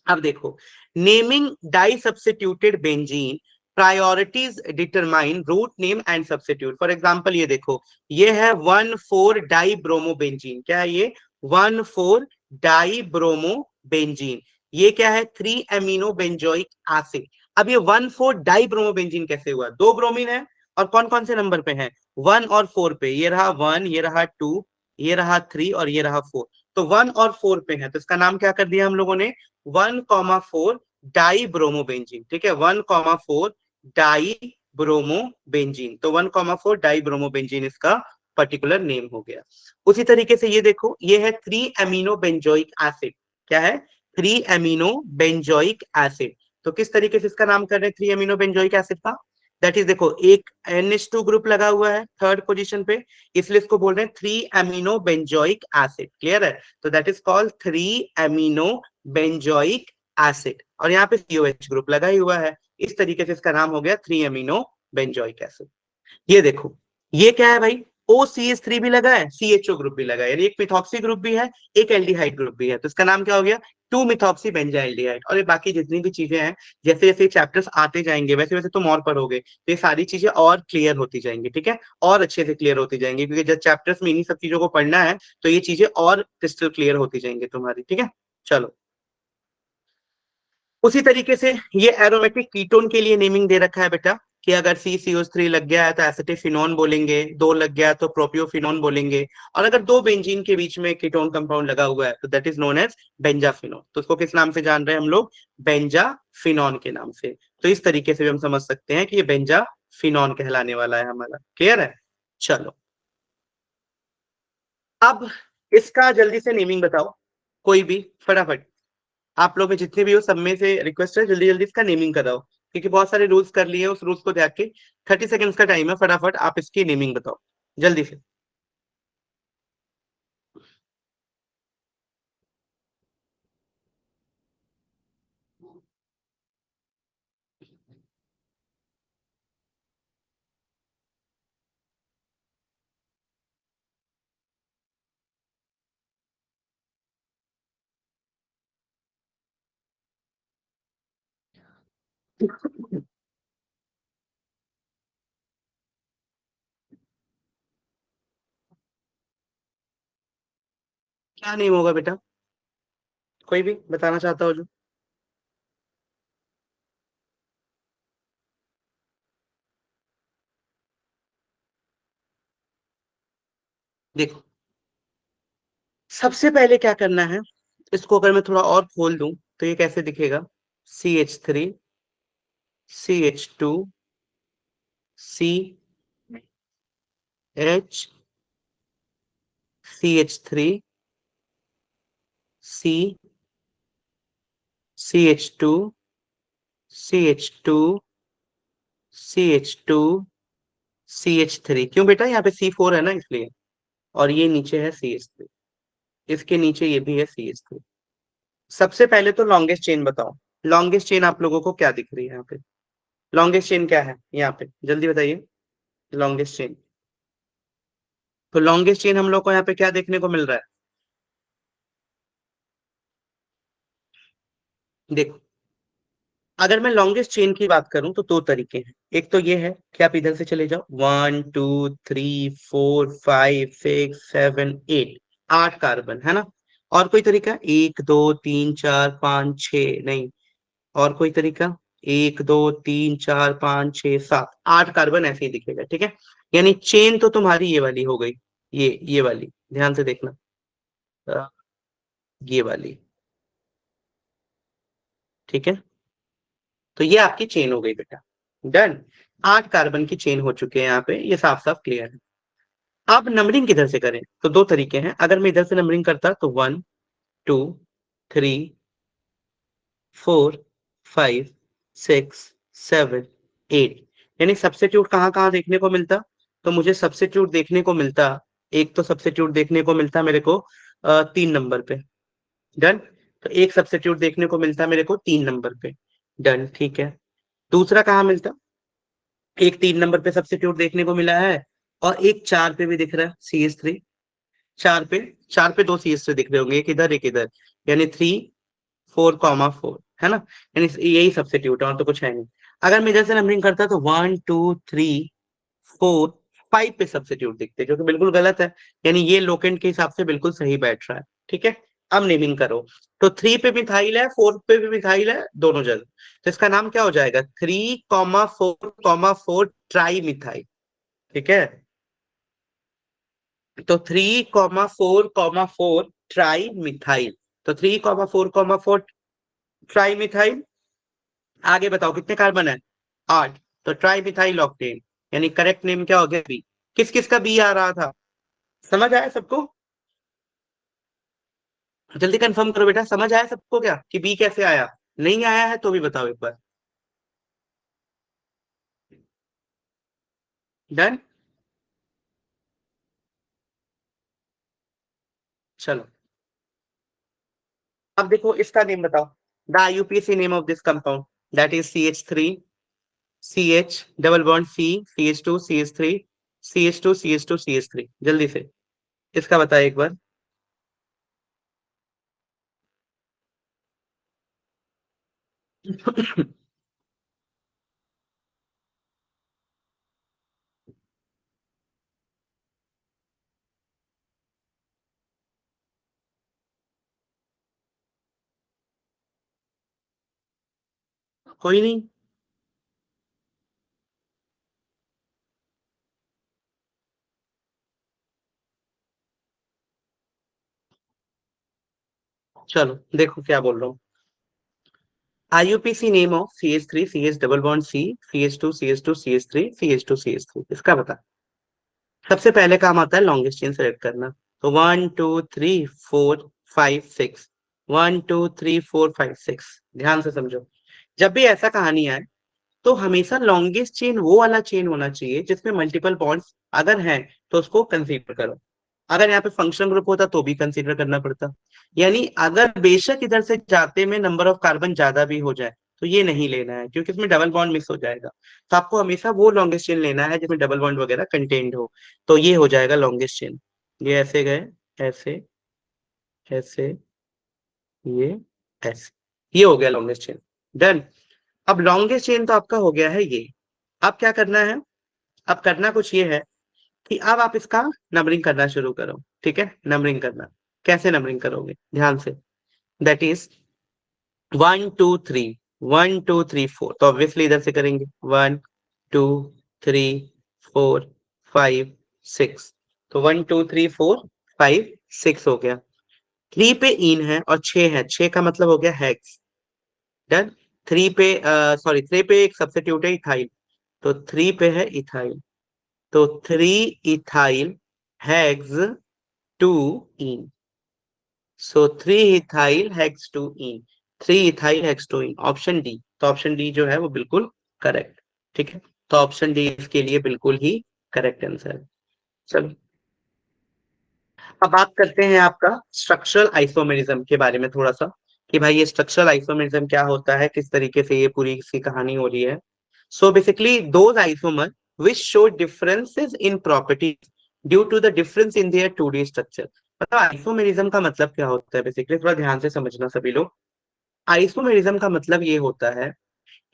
अब देखो, naming di substituted benzene priorities determine root name and substituent. For example ये देखो, ये है 1,4 डाई ब्रोमो बेंजीन। क्या है ये? 1,4 डाई ब्रोमो बेंजीन। ये क्या है? 3 अमीनो बेंजोइक एसिड। अब ये 1,4 डाई ब्रोमो बेंजीन कैसे हुआ? दो ब्रोमीन है, और कौन कौन से नंबर पे है? 1 और 4 पे। ये रहा 1, ये रहा 2, ये रहा 3, और ये रहा 4। तो 1 और 4 पे है, तो इसका नाम क्या कर दिया हम लोगों ने? 1,4 डाई ब्रोमो बेंजीन। ठीक है, 1,4 डाई ब्रोमो बेंजीन। तो 1,4 डाई ब्रोमो बेंजीन इसका पर्टिकुलर नेम हो गया। उसी तरीके से ये देखो, ये है 3 अमीनो बेंजोइक एसिड। क्या है? 3 अमीनो बेंजोइक एसिड। तो किस तरीके से इसका नाम कर रहे हैं 3 अमीनो बेंजोइक एसिड का? दैट इज देखो, एक NH2 ग्रुप लगा हुआ है थर्ड पोजीशन पे, इसलिए इसको बोल रहे हैं 3 अमीनो बेंजोइक एसिड। क्लियर है? तो that is called 3 amino benzoic acid. और यहाँ पे COH ग्रुप लगा ही हुआ है, इस तरीके से इसका नाम हो गया 3 अमीनो बेंजोइक एसिड। ये देखो, ये क्या है भाई, OCH3 भी लगा है, CHO ग्रुप भी लगा है, यानी एक मिथॉक्सी ग्रुप भी है, एक एल्डिहाइड ग्रुप भी है, तो इसका नाम क्या हो गया, 2 मिथॉक्सी बेंजाइल्डिहाइड। और ये बाकी जितनी भी चीजें हैं, जैसे जैसे चैप्टर्स आते जाएंगे वैसे वैसे तुम और पढ़ोगे, तो ये सारी चीजें और क्लियर होती जाएंगी, ठीक है, और अच्छे से क्लियर होती जाएंगी, क्योंकि जब चैप्टर्स में इन्हीं सब चीजों को पढ़ना है तो ये चीजें और क्रिस्टल क्लियर होती जाएंगी तुम्हारी, ठीक है। चलो, उसी तरीके से ये एरोमेटिक कीटोन के लिए नेमिंग दे रखा है बेटा, कि अगर CCO3 लग गया है तो एसिटिफिनोन बोलेंगे, दो लग गया तो प्रोपियोफिनोन बोलेंगे, और अगर दो बेंजीन के बीच में कीटोन कंपाउंड लगा हुआ है तो दैट इज नोन एज बेंजाफिनोन। तो उसको किस नाम से जान रहे हैं हम लोग, बेंजाफिनोन के नाम से। तो इस तरीके से भी हम समझ सकते हैं कि ये बेंजाफिनोन कहलाने वाला है हमारा, क्लियर है। चलो, अब इसका जल्दी से नेमिंग बताओ, कोई भी फटाफट, आप लोग में जितने भी हो सब में से रिक्वेस्ट है जल्दी जल्दी इसका नेमिंग कराओ, क्योंकि बहुत सारे रूल्स कर लिए, उस रूल्स को त्याग के 30 सेकंड्स का टाइम है, फटाफट आप इसकी नेमिंग बताओ जल्दी से। क्या नेम होगा बेटा, कोई भी बताना चाहता हो जो। देखो, सबसे पहले क्या करना है, इसको अगर मैं थोड़ा और खोल दूं तो ये कैसे दिखेगा, CH3, क्यों बेटा, यहाँ पे C4 है ना इसलिए, और ये नीचे है CH3, इसके नीचे ये भी है CH3। सबसे पहले तो लॉन्गेस्ट चेन बताओ, लॉन्गेस्ट चेन आप लोगों को क्या दिख रही है यहाँ पे, लॉन्गेस्ट चेन क्या है यहाँ पे, जल्दी बताइए। लॉन्गेस्ट चेन, तो लॉन्गेस्ट चेन हम लोग को यहाँ पे क्या देखने को मिल रहा है, देखो, अगर मैं लॉन्गेस्ट चेन की बात करूं तो दो तरीके हैं। एक तो ये है कि आप इधर से चले जाओ, 1 2 3 4 5 6 7 8, 8 कार्बन है ना। और कोई तरीका, 1 2 3 4 5 6, नहीं, और कोई तरीका, 1 2 3 4 5 6 7, 8 कार्बन ऐसे ही दिखेगा, ठीक है। यानी चेन तो तुम्हारी ये वाली हो गई, ये वाली, ध्यान से देखना, अ, ये वाली, ठीक है। तो ये आपकी चेन हो गई बेटा, डन। 8 कार्बन की चेन हो चुके हैं यहाँ पे, ये साफ साफ क्लियर है। अब नंबरिंग किधर से करें, तो दो तरीके हैं, अगर मैं इधर से नंबरिंग करता तो 1 2 3 4 5 6 7 8, यानी सब्स्टिट्यूट कहाँ कहाँ देखने को मिलता, तो मुझे सब्स्टिट्यूट देखने को मिलता, एक तो सब्स्टिट्यूट देखने को मिलता मेरे को 3 नंबर पे, डन। तो एक सब्स्टिट्यूट देखने को मिलता मेरे को 3 नंबर पे, डन, ठीक है। दूसरा कहाँ मिलता, एक 3 नंबर पे सब्स्टिट्यूट देखने को मिला है, और एक 4 पे भी दिख रहा है CH3, 4 पे, 4 पे दो CH3 दिख रहे होंगे, एक इधर एक इधर, यानी 3 4 4 है ना, यानी यही सब्स्टिट्यूट है, और तो कुछ है नहीं। अगर मैं इधर से नंबरिंग करता तो 1 2 3 4 5 पे सब्स्टिट्यूट दिखते, जो कि बिल्कुल गलत है, यानी ये लोकेंट के हिसाब से बिल्कुल सही बैठ रहा है, ठीक है। अब नेमिंग करो, तो 3 पे मिथाइल है, 4 पे भी मिथाइल है, दोनों जगह, तो इसका नाम क्या हो जाएगा, 3 4 4 ट्राई, ठीक है। तो 3 4 4 ट्राई मिथाइल, तो 3 4 4 ट्राई मिथाइल। आगे बताओ कितने कार्बन है, 8, तो ट्राई मिथाइल ऑक्टेन, यानी करेक्ट नेम क्या हो गया, बी। किस किस का बी आ रहा था, समझ आया सबको, जल्दी कंफर्म करो बेटा, समझ आया सबको क्या कि बी कैसे आया, नहीं आया है तो भी बताओ एक बार, डन। चलो, अब देखो इसका नेम बताओ, the IUPAC name of this compound, that is CH3 CH double bond CH2 CH3 CH2 CH2 CH3, जल्दी से इसका बताए एक बार। कोई नहीं। चलो देखो क्या बोल रहा हूँ। IUPAC name of CH3 CH double bond CH2 CH2 CH3 CH2 CH3, इसका बता। सबसे पहले काम आता है लॉन्गेस्ट चेन सेलेक्ट करना। तो 1 2 3 4 5 6, 1 2 3 4 5 6, ध्यान से समझो। जब भी ऐसा कहानी आए तो हमेशा लॉन्गेस्ट चेन वो वाला चेन होना चाहिए जिसमें मल्टीपल बॉन्ड्स अगर हैं तो उसको कंसीडर करो। अगर यहाँ पे फंक्शनल ग्रुप होता तो भी कंसीडर करना पड़ता। यानी अगर बेशक इधर से जाते में नंबर ऑफ कार्बन ज्यादा भी हो जाए तो ये नहीं लेना है, क्योंकि इसमें डबल बॉन्ड मिस हो जाएगा। तो आपको हमेशा वो लॉन्गेस्ट चेन लेना है जिसमें डबल बॉन्ड वगैरह कंटेन्ड हो। तो ये हो जाएगा लॉन्गेस्ट चेन। ये ऐसे गए, ऐसे, ऐसे, ये, ऐसे, ये हो गया लॉन्गेस्ट चेन। डन। अब लॉन्गेस्ट चेन तो आपका हो गया है ये। अब क्या करना है? अब करना कुछ ये है कि अब आप इसका नंबरिंग करना शुरू करो। ठीक है, नंबरिंग करना। कैसे नंबरिंग करोगे ध्यान से? दैट इज 1 2 3, 1 2 3 4, तो ऑब्वियसली इधर से करेंगे 1 2 3 4 5 6। तो 1 2 3 4 5 6 हो गया। 3 पे इन है और 6 है, 6 का मतलब हो गया हेक्स। डन। 3 पे, सॉरी 3 पे एक सब्स्टिट्यूट है इथाइल, तो 3 पे है इथाइल। तो 3 इथाइल हेक्स 2 इन। सो 3 इथाइल हेक्स 2 इन, 3 इथाइल हेक्स 2 इन, ऑप्शन डी। तो ऑप्शन डी जो है वो बिल्कुल करेक्ट। ठीक है, तो ऑप्शन डी इसके लिए बिल्कुल ही करेक्ट आंसर है। चलो अब बात करते हैं आपका स्ट्रक्चरल आइसोमेरिज्म के बारे में थोड़ा सा, कि भाई ये स्ट्रक्चरल आइसोमेरिज्म क्या होता है, किस तरीके से ये पूरी इसकी कहानी हो रही है। So basically those isomer which show differences in properties due to the difference in their 2D structure. मतलब आइसोमेरिज्म का मतलब क्या होता है बेसिकली, थोड़ा ध्यान से समझना सभी लोग। आइसोमेरिज्म का मतलब ये होता है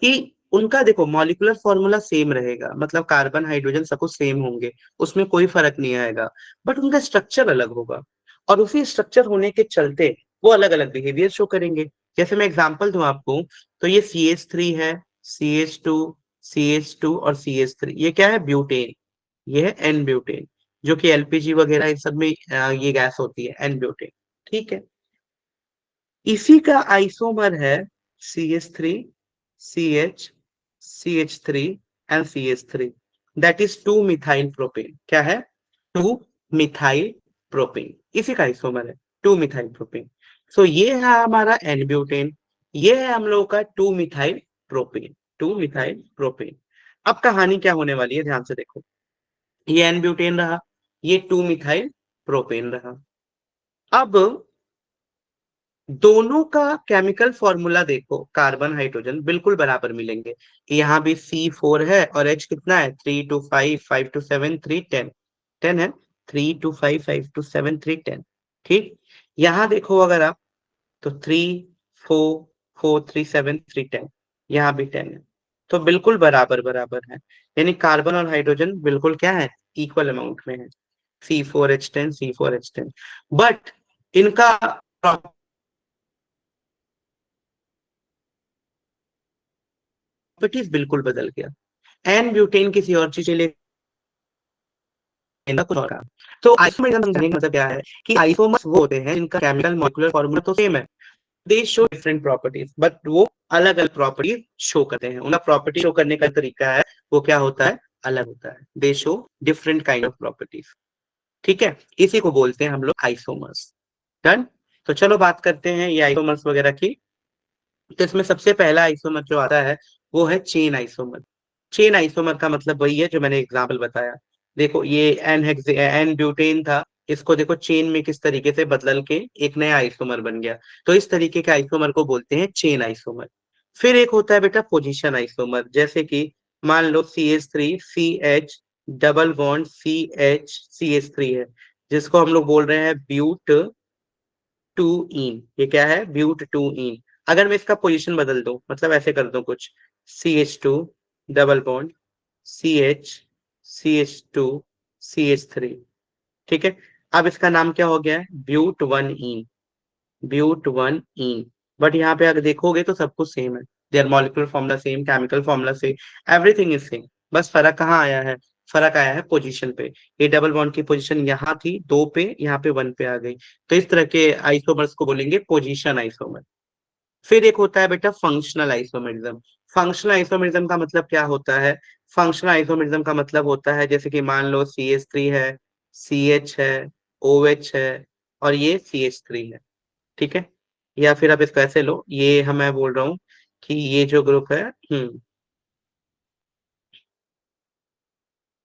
कि उनका देखो मॉलिक्यूलर फॉर्मूला सेम रहेगा, मतलब कार्बन हाइड्रोजन सब कुछ सेम होंगे, उसमें कोई फर्क नहीं आएगा, बट उनका स्ट्रक्चर अलग होगा। और उसी स्ट्रक्चर होने के चलते वो अलग अलग बिहेवियर शो करेंगे। जैसे मैं एग्जांपल दूं आपको, तो ये CH3 है, CH2 और CH3, ये क्या है? ब्यूटेन। ये है एन ब्यूटेन, जो कि LPG वगैरह इन सब में ये गैस होती है एन ब्यूटेन। ठीक है, इसी का आइसोमर है CH3, CH, CH3 and CH3, that is 2 methyl propane. क्या है? 2 मिथाइल प्रोपेन, इसी का आइसोमर है 2 मिथाइल प्रोपेन। सो ये है हमारा एन ब्यूटेन, ये है हम लोगों का 2 मिथाइल प्रोपेन, 2 मिथाइल प्रोपेन। अब कहानी क्या होने वाली है ध्यान से देखो। ये एन ब्यूटेन रहा, ये 2 मिथाइल प्रोपेन रहा। अब दोनों का केमिकल फॉर्मूला देखो, कार्बन हाइड्रोजन बिल्कुल बराबर मिलेंगे। यहाँ भी C4 है और H कितना है? 3 2 5, 5 2 7 3 10, 10 है। 3 2 5, 5 2 7 3 10। ठीक, यहाँ देखो अगर आप, तो 3 4 4 3 7 3 10, यहाँ भी 10 है। तो बिल्कुल बराबर बराबर है, यानी कार्बन और हाइड्रोजन बिल्कुल क्या है? इक्वल अमाउंट में है। C4H10, C4H10। बट इनका प्रॉपर्टीज बिल्कुल बदल गया। एन ब्यूटेन किसी और चीज के लिए कुछ और काम। तो आइसोमरिज्म समझाने का मतलब क्या है कि आइसोमर्स वो होते हैं जिनका केमिकल मॉलिक्यूलर फॉर्मूला तो सेम है, दे शो डिफरेंट प्रॉपर्टीज, बट वो अलग अलग प्रॉपर्टीज शो करते हैं। उनका प्रॉपर्टी शो करने का तरीका है वो क्या होता है? अलग होता है। दे show different kind of properties. ठीक है, इसी को बोलते हैं हम लोग आइसोमर्स। डन। तो चलो बात करते हैं ये आइसोमर्स वगैरह की। तो इसमें सबसे पहला आइसोमर जो आता है वो है चेन आइसोमर। चेन आइसोमर का मतलब वही है जो मैंने एग्जाम्पल बताया। देखो ये एन ब्यूटेन था, इसको देखो चेन में किस तरीके से बदल के एक नया आइसोमर बन गया। तो इस तरीके के आइसोमर को बोलते हैं चेन आइसोमर। फिर एक होता है बेटा पोजीशन आइसोमर, जैसे कि मान लो CH3 CH double bond CH CH3 है, जिसको हम लोग बोल रहे हैं ब्यूट टू इन। ये क्या है? ब्यूट टू इन। अगर मैं इसका पोजीशन बदल दूं, मतलब ऐसे कर दूं कुछ, CH2 double bond CH CH2 CH3, ठीक है। अब इसका नाम क्या हो गया है? But one en, but one en. But यहाँ पे अगर देखोगे तो सब कुछ सेम है, their molecular formula same, chemical formula same, everything is same. बस फर्क कहाँ आया है? फर्क आया है पोजीशन पे। ये डबल बॉन्ड की पोजीशन यहाँ थी 2 पे, यहाँ पे 1 पे आ गई। तो इस तरह के आइसोमर्स को बोलेंगे पोजीशन आइसोमर। फिर एक होता है बेटा फंक्शनल आइसोमरिज्म। फंक्शनल आइसोमरिज्म का मतलब क्या होता है? फंक्शनल आइसोमरिज्म का मतलब होता है, जैसे कि मान लो CH3 है, CH है, OH है, और ये CH3 है, ठीक है। या फिर आप इसको ऐसे लो, ये हम मैं बोल रहा हूँ कि ये जो ग्रुप है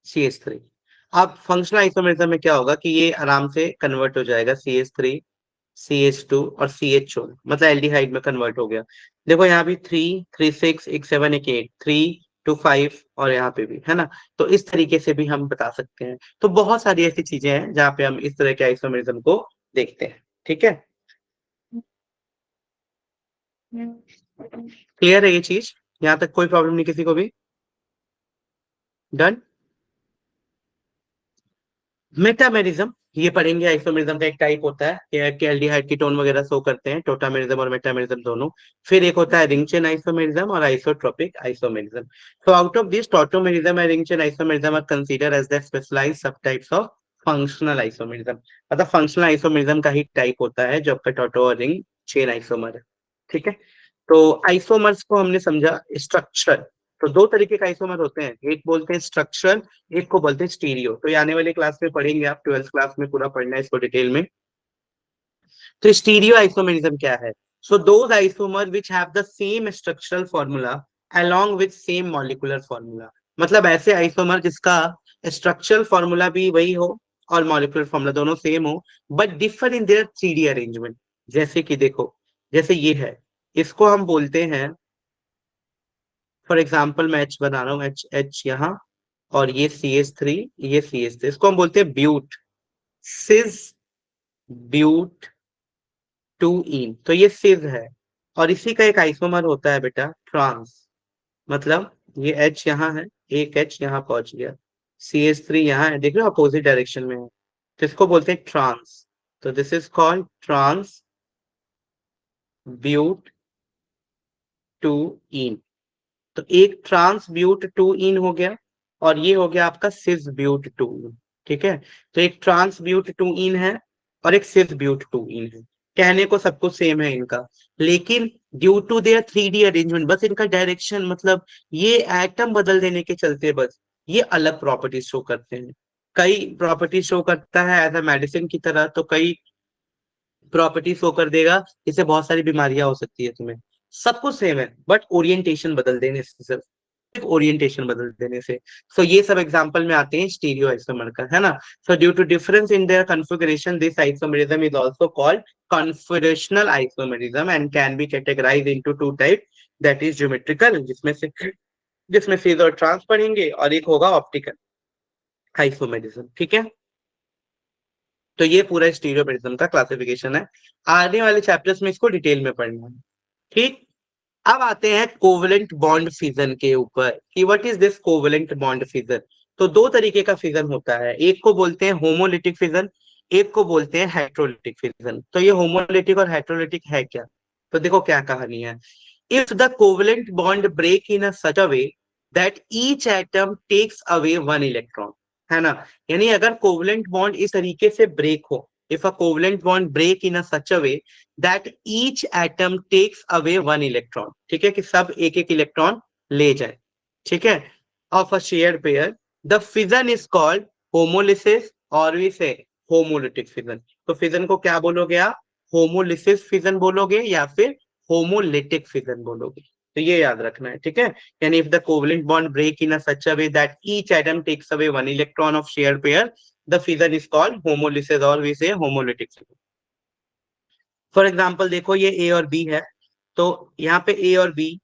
CH3। अब फंक्शनल आइसोमरिज्म में क्या होगा कि ये आराम से कन्वर्ट हो जाएगा, CH3 CH2 और CH, मतलब एल्डिहाइड में कन्वर्ट हो गया। देखो यहाँ भी 3 3 6 एक 7 एक 8, 3 to 5, और यहाँ पे भी है ना। तो इस तरीके से भी हम बता सकते हैं। तो बहुत सारी ऐसी चीजें हैं जहाँ पे हम इस तरह के आइसोमरिज्म को देखते हैं, ठीक है। क्लियर है ये चीज? यहाँ तक कोई प्रॉब्लम नहीं किसी को भी? डन। मेटामेरिज्म, ये पढ़ेंगे। आइसोमेरिज्म का एक टाइप होता है कि एल्डिहाइड कीटोन वगैरह शो करते हैं, टोटामेरिज्म और मेटामेरिज्म दोनों। फिर एक होता है रिंग चेन आइसोमेरिज्म और isotropic isomerism. So out of this, tautomerism and ring chain isomerism are considered as the specialized subtypes of functional isomerism। मतलब फंक्शनल आइसोमेरिज्म का ही टाइप होता है जो आपका टोटो और रिंग चेन आइसोमर है, ठीक है। तो आइसोमर्स को हमने समझा स्ट्रक्चर। तो दो तरीके का आइसोमर होते हैं, एक बोलते हैं स्ट्रक्चर, एक को बोलते हैं स्टीरियो। तो ये आने वाली क्लास में पढ़ेंगे, आप 12th क्लास में पूरा पढ़ना है इसको डिटेल में। तो स्टीरियो आइसोमेरिज्म क्या है? So those isomer which have the same structural formula along with same molecular formula. मतलब ऐसे आइसोमर जिसका स्ट्रक्चरल फॉर्मूला भी वही हो और मॉलिक्यूलर फॉर्मूला दोनों सेम हो, but differ in their 3D arrangement. जैसे कि देखो, जैसे ये है, इसको हम बोलते हैं, फॉर एग्जाम्पल मैं एच बना रहा हूँ, एच एच यहाँ, और ये CH3, ये CH3, इसको हम बोलते हैं ब्यूट, सिज ब्यूट टू इन। तो ये सिज है। और इसी का एक आइसोमर होता है बेटा ट्रांस। मतलब ये H यहाँ है, एक H यहाँ पहुंच गया, CH3 यहाँ है, देख रहे हो अपोजिट डायरेक्शन में है, तो इसको बोलते हैं ट्रांस। तो this is called trans but two ene. तो एक ट्रांस ब्यूट टू इन हो गया, और ये हो गया आपका सिस ब्यूट टू इन, ठीक है। तो एक ट्रांस ब्यूट टू इन है और एक सिस ब्यूट टू इन है। कहने को सब कुछ सेम है इनका, लेकिन due to their 3D arrangement, बस इनका डायरेक्शन, मतलब ये एटम बदल देने के चलते बस ये अलग प्रॉपर्टीज शो करते हैं। कई प्रॉपर्टीज शो करता है एज अ मेडिसिन की तरह, तो कई प्रॉपर्टी शो कर देगा इससे बहुत सारी बीमारियां हो सकती है तुम्हें। सब कुछ सेम है, बट ओरिएंटेशन बदल देने से, सिर्फ ओरिएंटेशन बदल देने से। सो ये सब एग्जांपल में आते हैं स्टीरियो आइसोमर का, है ना। So due to difference in their configuration, this isomerism is also called configurational isomerism and can be categorized into two type, that is geometrical, जिसमें सीज और ट्रांस पढ़ेंगे, और एक होगा ऑप्टिकल आइसोमेरिज्म, ठीक है। तो ये पूरा स्टीरियोमेरिज्म का क्लासिफिकेशन है। आने वाले चैप्टर्स में इसको डिटेल में पढ़ना है, ठीक। अब आते हैं कोवलेंट बॉन्ड फिजन के ऊपर कि what is this covalent bond fission. तो दो तरीके का फिजन होता है, एक को बोलते हैं होमोलिटिक फिजन, एक को बोलते हैं हेट्रोलिटिक फिजन। तो ये होमोलिटिक और हेट्रोलिटिक है क्या? तो देखो क्या कहानी है। If the covalent bond break in a such a way that each atom takes away one electron, है ना। यानी अगर कोवलेंट बॉन्ड इस तरीके से ब्रेक हो, if a covalent bond break in a such a way that each atom takes away one electron, ठीक है, कि सब एक एक इलेक्ट्रॉन ले जाए, ठीक है, of a share pair, the fission is called homolysis, और वी से होमोलिटिक फिजन। तो फिजन को क्या बोलोगे आप? होमोलिसिस फिजन बोलोगे या फिर होमोलिटिक फिजन बोलोगे। तो ये याद रखना है, ठीक है। यानी if the covalent bond break in a such a way that each atom takes away one electron of share pair, the fission is called homolysis, और we say homolytic fission. For example देखो, ये ए और B है, तो यहाँ पे ए और B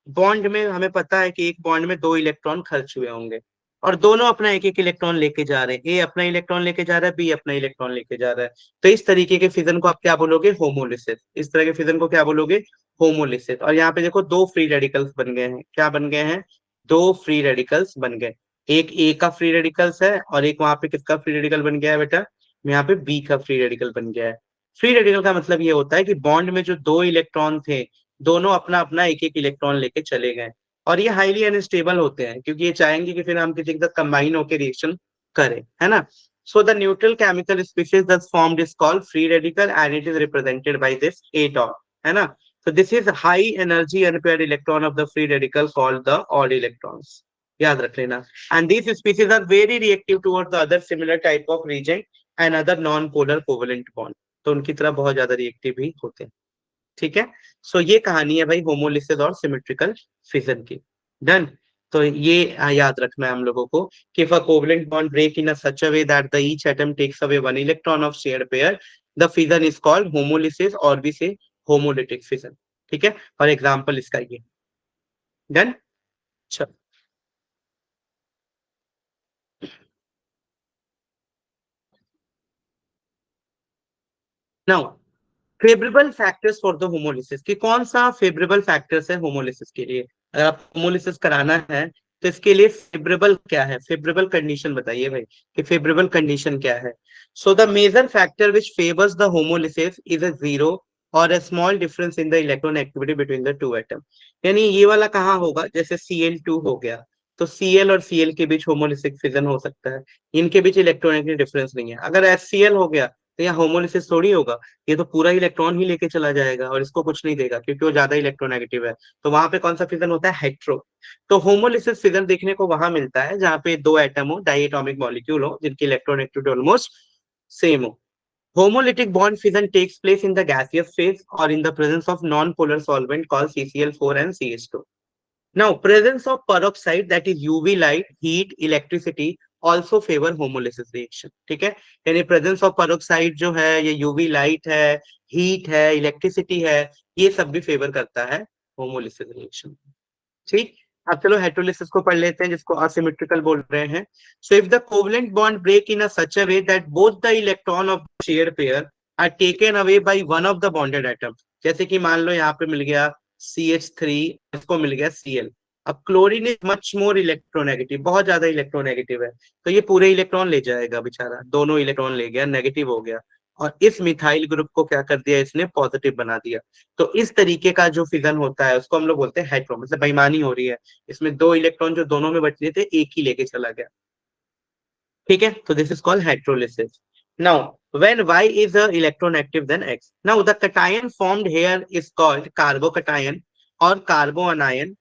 bond में हमें पता है कि एक बॉन्ड में 2 इलेक्ट्रॉन खर्च हुए होंगे और दोनों अपना एक एक इलेक्ट्रॉन लेके जा रहे हैं, ए अपना इलेक्ट्रॉन लेके जा रहा है, बी अपना इलेक्ट्रॉन लेके जा रहा है। तो इस तरीके के फिजन को आप क्या बोलोगे? होमोलिसिस। इस तरह के फिजन को क्या बोलोगे? होमोलिसिस। और यहाँ पे देखो 2 फ्री रेडिकल्स बन गए हैं। क्या बन गए हैं? 2 फ्री रेडिकल्स बन गए। एक ए का फ्री रेडिकल्स है और एक वहां पे किसका फ्री रेडिकल बन गया है बेटा? यहाँ पे बी का फ्री रेडिकल बन गया है। फ्री रेडिकल का मतलब ये होता है कि बॉन्ड में जो 2 इलेक्ट्रॉन थे, दोनों अपना अपना एक एक इलेक्ट्रॉन लेके चले गए। और ये हाईली अनस्टेबल होते हैं क्योंकि ये चाहेंगे कि फिर हम किसी के साथ कंबाइन होकर रिएक्शन करें, है ना। So the neutral chemical species thus formed is called free radical and it is represented by this A dot, है ना। So this is high energy unpaired electron of the free radical called the odd electrons, याद रख लेना। And these species are very reactive towards the other similar type of reagent and other non-polar covalent bond, तो उनकी तरह बहुत ज्यादा reactive भी होते हैं। ठीक है। सो ये कहानी है भाई होमोलिसिस और सिमेट्रिकल फिजन की। डन। तो ये याद रखना है हम लोगों को कि if a covalent bond break in a such a way that the each atom takes away one electron of shared pair, the fission is called homolysis or we say homolytic fission। ठीक है। और example इसका ये। Done. चलो now favourable factors for the homolysis, कि कौन सा favourable factors है होमोलिसिस के लिए। अगर आप होमोलिसिस कराना है तो इसके लिए फेवरेबल क्या है? फेवरेबल कंडीशन बताइए भाई कि फेवरेबल कंडीशन क्या है। So the major factor which favours the homolysis is a zero और a small difference in the electron activity between the two atom. यानी ये वाला कहाँ होगा? जैसे Cl2 हो गया, तो Cl और Cl के बीच होमोलिसिक फिजन हो सकता है। इनके बीच इलेक्ट्रॉनिक डिफरेंस नहीं है। अगर HCl हो गया तो यहाँ होमोलिसिस थोड़ी होगा, ये तो पूरा इलेक्ट्रॉन ही लेके चला जाएगा और इसको कुछ नहीं देगा क्योंकि वो ज्यादा इलेक्ट्रोनेगेटिव है। तो वहां पे कौन सा फिजन होता है? हेट्रो। तो होमोलिसिस फिजन देखने को वहां मिलता है जहां पे 2 एटम हो, डाई एटॉमिक मॉलिक्यूल हो, जिनकी इलेक्ट्रोनेगेटिविटी ऑलमोस्ट सेम हो। Homolytic bond fission takes place in the gaseous phase or in the presence of non-polar solvent called CCl4 and CH2। Now, presence of peroxide, that is UV light, heat, electricity also favor homolysis reaction। ठीक है। यानी presence of peroxide जो है, ये UV light है, heat है, electricity है, ये सब भी फेवर करता है होमोलिसिस रिएक्शन। ठीक। अब चलो हेटेरोलिसिस को पढ़ लेते हैं जिसको असिमेट्रिकल बोल रहे हैं। So if the covalent bond break in a such a way that both the electron of share pair are taken away by one of the bonded atom. जैसे कि मान लो यहाँ पे मिल गया CH3, इसको मिल गया Cl। अब chlorine is much more electronegative, बहुत ज्यादा इलेक्ट्रोनेगेटिव है, तो ये पूरे इलेक्ट्रॉन ले जाएगा बेचारा, दोनों इलेक्ट्रॉन ले गया, नेगेटिव हो गया। और इस मिथाइल ग्रुप को क्या कर दिया इसने? पॉजिटिव बना दिया। तो इस तरीके का जो फिजन होता है उसको हम लोग बोलते हैं हेट्रो, मतलब बेईमानी हो रही है, इसमें 2 इलेक्ट्रॉन जो दोनों में बच रहे थे एक ही लेके चला गया। ठीक है। तो this is called hydrolysis. Now when y is a electronegative than x, now the cation formed here is called carbocation or carboanion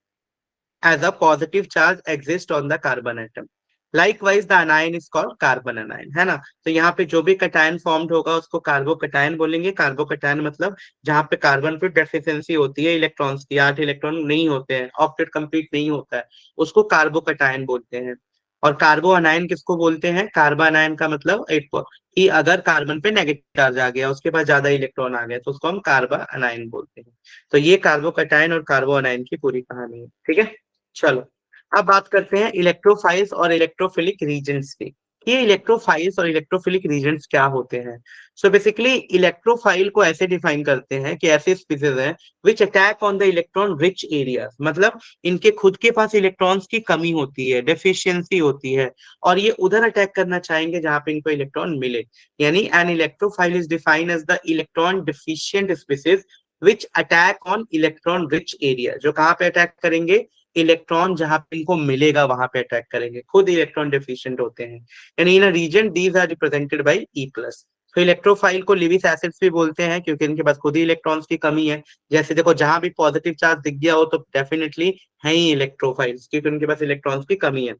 as a positive charge exists on the carbon atom। Likewise the anion is called carbon anion, है ना। तो यहाँ पे जो भी cation formed होगा उसको carbocation बोलेंगे। कार्बोकटायन मतलब जहाँ पे कार्बन पे डेफिशिएंसी होती है इलेक्ट्रॉन्स की, 8 इलेक्ट्रॉन नहीं होते हैं, ऑक्टेट कंप्लीट नहीं होता है, उसको कार्बोकटायन बोलते हैं। और कार्बो अनायन किसको बोलते हैं? कार्बन अनायन का मतलब एक कि अगर कार्बन पे नेगेटिव चार्ज आ गया, उसके पास ज्यादा इलेक्ट्रॉन आ गया, तो उसको हम कार्बन अनायन बोलते हैं। तो ये कार्बोकटायन और कार्बो अनायन की पूरी कहानी है। ठीक है। चलो अब बात करते हैं इलेक्ट्रोफाइल्स और इलेक्ट्रोफिलिक रीजेंट्स की। ये इलेक्ट्रोफाइल्स और इलेक्ट्रोफिलिक रीजेंट्स क्या होते हैं? सो बेसिकली इलेक्ट्रोफाइल को ऐसे डिफाइन करते हैं कि ऐसे स्पीसीज हैं विच attack on the electron rich area, मतलब इनके खुद के पास इलेक्ट्रॉन्स की कमी होती है, डेफिशिएंसी होती है, और ये उधर अटैक करना चाहेंगे जहां पे इनको इलेक्ट्रॉन मिले। यानी an electrophile is defined as the electron deficient species which attack on electron rich area. जो कहाँ पे अटैक करेंगे? इलेक्ट्रॉन जहां पे इनको मिलेगा वहां पे अटैक करेंगे, खुद इलेक्ट्रॉन डेफिशिएंट होते हैं। यानी in reason these are represented by E+। तो इलेक्ट्रोफाइल को लिविस एसिड्स भी बोलते हैं क्योंकि इनके पास खुद ही इलेक्ट्रॉन्स की कमी है। जैसे देखो जहां भी पॉजिटिव चार्ज दिख गया हो तो डेफिनेटली है ही इलेक्ट्रोफाइल्स, क्योंकि उनके पास इलेक्ट्रॉन्स की कमी है।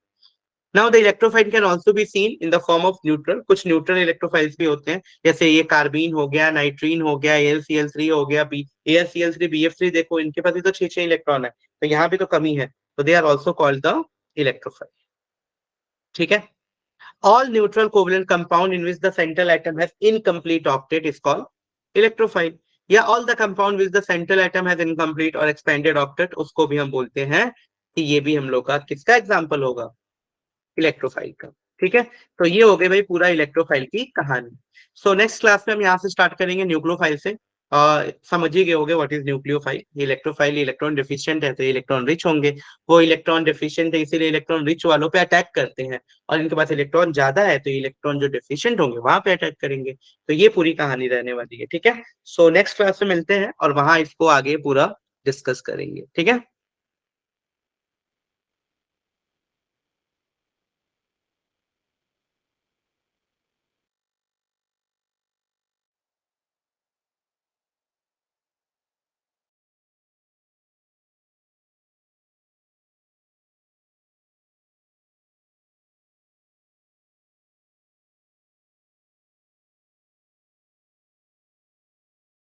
Now the electrophile can also be seen in the form of neutral. कुछ न्यूट्रल इलेक्ट्रोफाइल्स भी होते हैं, जैसे ये कार्बीन हो गया, नाइट्रीन हो गया, AlCl3 हो गया, AlCl3 BF3, देखो इनके पास भी तो 6 इलेक्ट्रॉन है, तो यहाँ भी तो कमी है, तो they are also called the electrophile. ठीक है। All neutral covalent compound in which the central atom has incomplete octet is called electrophile. या all the compound which the central atom has incomplete और एक्सपेंडेड ऑक्टेट, उसको भी हम बोलते हैं कि ये भी हम लोग का किसका एग्जाम्पल होगा, इलेक्ट्रोफाइल का। ठीक है, तो ये हो गई भाई पूरा इलेक्ट्रोफाइल की कहानी। सो नेक्स्ट क्लास में हम यहाँ से स्टार्ट करेंगे न्यूक्लियोफाइल से। समझ ही गए होंगे what is nucleophile. Electrophile electron deficient है तो इलेक्ट्रॉन रिच होंगे, वो इलेक्ट्रॉन डिफिशिएंट है इसीलिए इलेक्ट्रॉन रिच वालों पे अटैक करते हैं, और इनके पास इलेक्ट्रॉन ज्यादा है तो इलेक्ट्रॉन जो डिफिशिएंट होंगे वहां पे अटैक करेंगे। तो ये पूरी कहानी रहने वाली है। ठीक है, सो नेक्स्ट क्लास में मिलते हैं और वहां इसको आगे पूरा डिस्कस करेंगे। ठीक है।